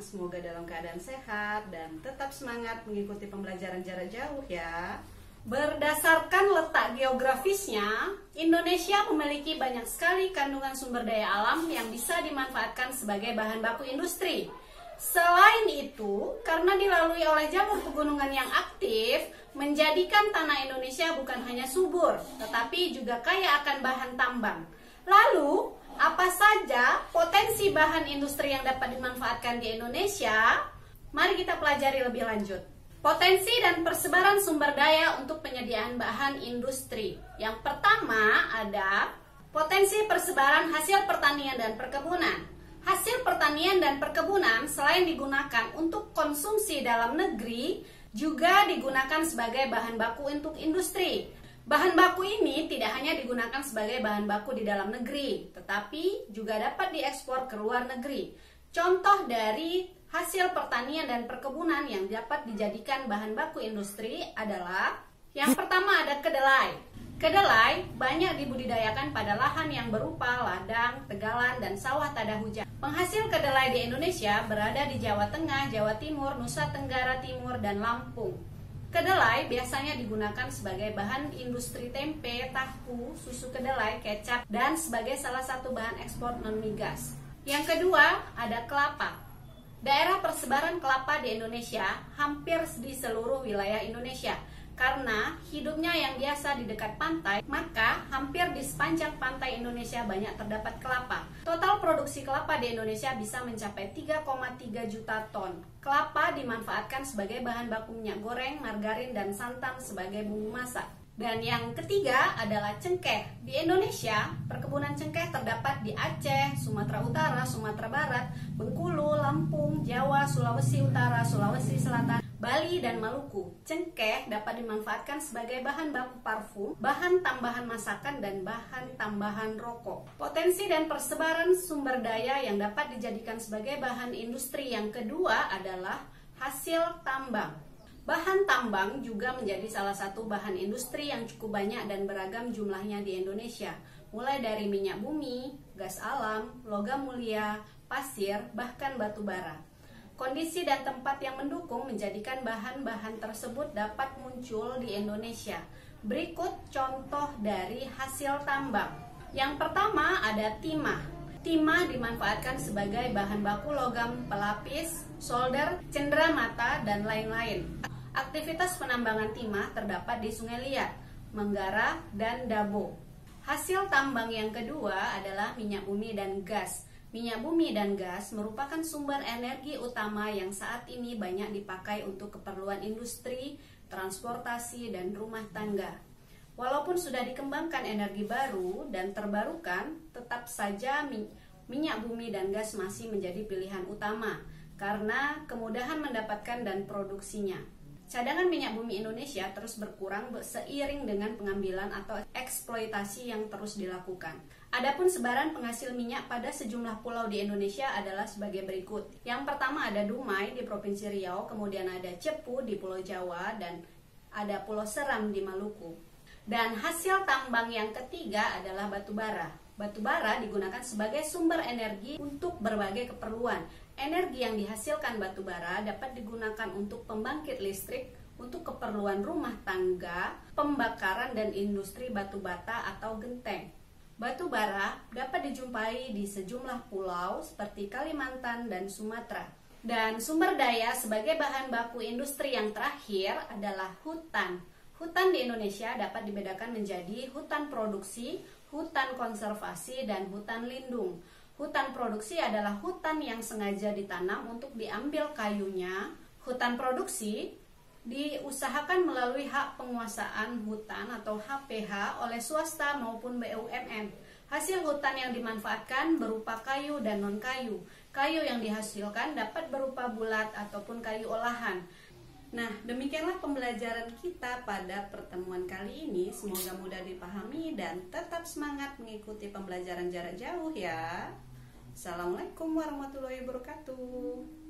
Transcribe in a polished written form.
Semoga dalam keadaan sehat dan tetap semangat mengikuti pembelajaran jarak jauh ya. Berdasarkan letak geografisnya, Indonesia memiliki banyak sekali kandungan sumber daya alam yang bisa dimanfaatkan sebagai bahan baku industri. Selain itu, karena dilalui oleh jalur pegunungan yang aktif, menjadikan tanah Indonesia bukan hanya subur, tetapi juga kaya akan bahan tambang. Lalu, apa saja potensi bahan industri yang dapat dimanfaatkan di Indonesia? Mari kita pelajari lebih lanjut. Potensi dan persebaran sumber daya untuk penyediaan bahan industri. Yang pertama ada potensi persebaran hasil pertanian dan perkebunan. Hasil pertanian dan perkebunan selain digunakan untuk konsumsi dalam negeri, juga digunakan sebagai bahan baku untuk industri. Bahan baku ini tidak hanya digunakan sebagai bahan baku di dalam negeri, tetapi juga dapat diekspor ke luar negeri. Contoh dari hasil pertanian dan perkebunan yang dapat dijadikan bahan baku industri adalah yang pertama ada kedelai. Kedelai banyak dibudidayakan pada lahan yang berupa ladang, tegalan, dan sawah tada hujan. Penghasil kedelai di Indonesia berada di Jawa Tengah, Jawa Timur, Nusa Tenggara Timur, dan Lampung. Kedelai biasanya digunakan sebagai bahan industri tempe, tahu, susu kedelai, kecap, dan sebagai salah satu bahan ekspor non-migas. Yang kedua, ada kelapa. Daerah persebaran kelapa di Indonesia hampir di seluruh wilayah Indonesia. Karena hidupnya yang biasa di dekat pantai, maka hampir di sepanjang pantai Indonesia banyak terdapat kelapa. Total produksi kelapa di Indonesia bisa mencapai 3,3 juta ton. Kelapa dimanfaatkan sebagai bahan baku minyak goreng, margarin, dan santan sebagai bumbu masak. Dan yang ketiga adalah cengkeh. Di Indonesia, perkebunan cengkeh terdapat di Aceh, Sumatera Utara, Sumatera Barat, Bengkulu, Lampung, Jawa, Sulawesi Utara, Sulawesi Selatan, Bali, dan Maluku. Cengkeh dapat dimanfaatkan sebagai bahan baku parfum, bahan tambahan masakan, dan bahan tambahan rokok. Potensi dan persebaran sumber daya yang dapat dijadikan sebagai bahan industri yang kedua adalah hasil tambang. Bahan tambang juga menjadi salah satu bahan industri yang cukup banyak dan beragam jumlahnya di Indonesia, mulai dari minyak bumi, gas alam, logam mulia, pasir, bahkan batu bara. Kondisi dan tempat yang mendukung menjadikan bahan-bahan tersebut dapat muncul di Indonesia. Berikut contoh dari hasil tambang. Yang pertama ada timah. Timah dimanfaatkan sebagai bahan baku logam pelapis, solder, cendera mata, dan lain-lain. Aktivitas penambangan timah terdapat di Sungai Liat, Menggara, dan Dabo. Hasil tambang yang kedua adalah minyak bumi dan gas. Minyak bumi dan gas merupakan sumber energi utama yang saat ini banyak dipakai untuk keperluan industri, transportasi, dan rumah tangga. Walaupun sudah dikembangkan energi baru dan terbarukan, tetap saja minyak bumi dan gas masih menjadi pilihan utama karena kemudahan mendapatkan dan produksinya. Cadangan minyak bumi Indonesia terus berkurang seiring dengan pengambilan atau eksploitasi yang terus dilakukan. Adapun sebaran penghasil minyak pada sejumlah pulau di Indonesia adalah sebagai berikut. Yang pertama ada Dumai di Provinsi Riau, kemudian ada Cepu di Pulau Jawa, dan ada Pulau Seram di Maluku. Dan hasil tambang yang ketiga adalah batu bara. Batu bara digunakan sebagai sumber energi untuk berbagai keperluan. Energi yang dihasilkan batu bara dapat digunakan untuk pembangkit listrik, untuk keperluan rumah tangga, pembakaran, dan industri batu bata atau genteng. Batu bara dapat dijumpai di sejumlah pulau seperti Kalimantan dan Sumatera. Dan sumber daya sebagai bahan baku industri yang terakhir adalah hutan. Hutan di Indonesia dapat dibedakan menjadi hutan produksi, hutan konservasi, dan hutan lindung. Hutan produksi adalah hutan yang sengaja ditanam untuk diambil kayunya. Hutan produksi diusahakan melalui hak penguasaan hutan atau HPH oleh swasta maupun BUMN. Hasil hutan yang dimanfaatkan berupa kayu dan non-kayu. Kayu yang dihasilkan dapat berupa bulat ataupun kayu olahan. Nah, demikianlah pembelajaran kita pada pertemuan kali ini. Semoga mudah dipahami dan tetap semangat mengikuti pembelajaran jarak jauh ya. Assalamualaikum warahmatullahi wabarakatuh.